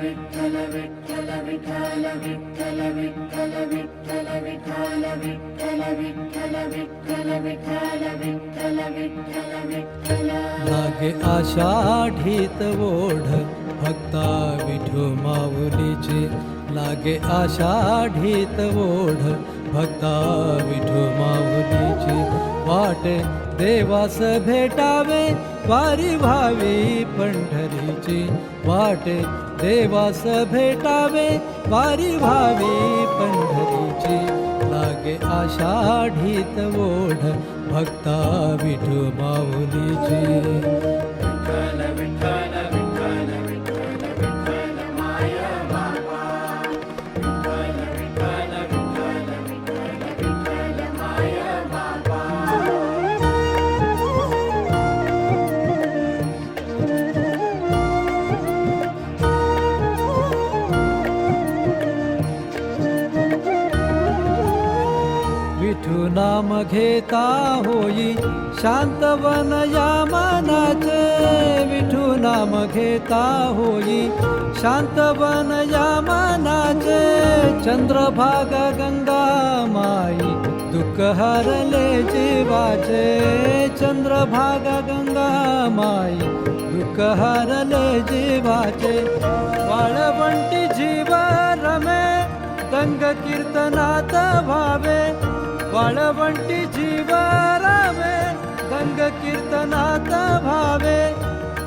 विठ्ठल विठ्ठल विठ्ठल विठ्ठल विठ्ठल विठ्ठल विठ्ठल विठ्ठल विठ्ठल विठ्ठल विठ्ठल विठ्ठल विठ्ठल विठ्ठल लागे आषाढीत ओढ भक्ता विठू माऊलीची लागे आषाढीत ओढ भक्ता विठू माऊलीची वाटे देवास भेटावे वारी भावी पंढरीची वाटे देवास भेटावे वारी भावी पंढरीची लागे आषाढीत ओढ भक्ता विठू माऊलीची विठ्ठल विठ्ठल विठ्ठल विठ्ठल विठ्ठल माय बाबा विठ्ठल विठ्ठल विठ्ठल विठ्ठल विठ्ठल माय बाबा विठू नाम घेता होई शांतवन या मनाचे विठू नाम घेता होई शांतवन या मनाचे चंद्रभागा गंगा माई दुःख हरले जीवाचे चंद्रभागा गंगा माई दुःख हरले जीवाचे वाळवंटी जीव रमे दंग कीर्तनात भावे वाळवंटी जीव रमे दंग कीर्तनात भावे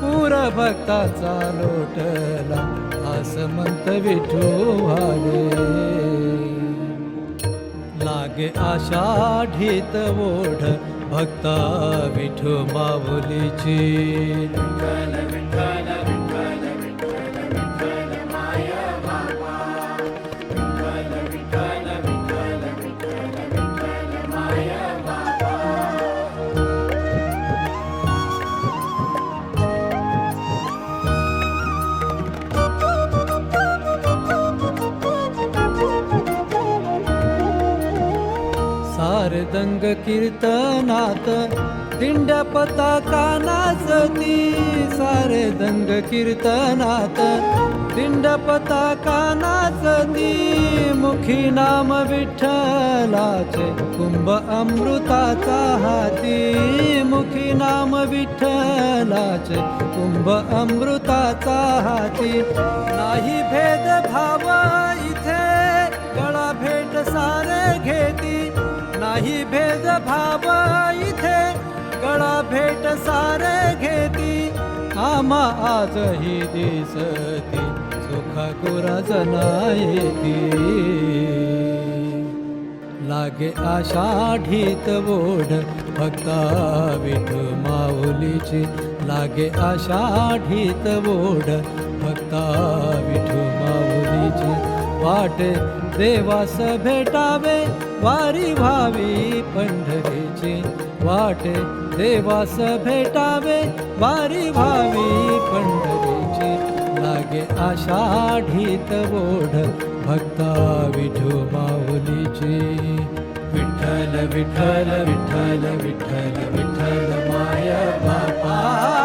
पूर भक्ताचा लोटला आसमंत विठू भावे लागे आषाढीत ओढ भक्ता विठू माऊलीची विठ्ठल विठ्ठल विठ्ठल विठ्ठल विठ्ठल माय बाबा विठ्ठल विठ्ठल विठ्ठल विठ्ठल विठ्ठल माय बाबा सारदंग कीर्तनात दिंड पताका नाचती सारदंग कीर्तनात दिंड पताका नाचती मुखी नाम विठ्ठलाचे कुंभ अमृताचा हाती मुखी नाम विठ्ठलाचे कुंभ अमृताचा हाती नाही भेद भाव इथे गळा भेट सारे घेती नाही भेद भाव इथे गळा भेट सारे घेती आम्हा आजही दिसती सुखा कुराजना येती लागे आषाढीत ओढ भक्ता विठू माऊलीची लागे आषाढीत ओढ भक्ता विठू माऊलीची वाटे देवास भेटावे वारी भावी पंढरीची वाटे देवास भेटावे वारी भावी पंढरीची लागे आषाढीत ओढ भक्ता विठू माऊलीची विठ्ठल विठ्ठल विठ्ठल विठ्ठल विठ्ठल माय बाबा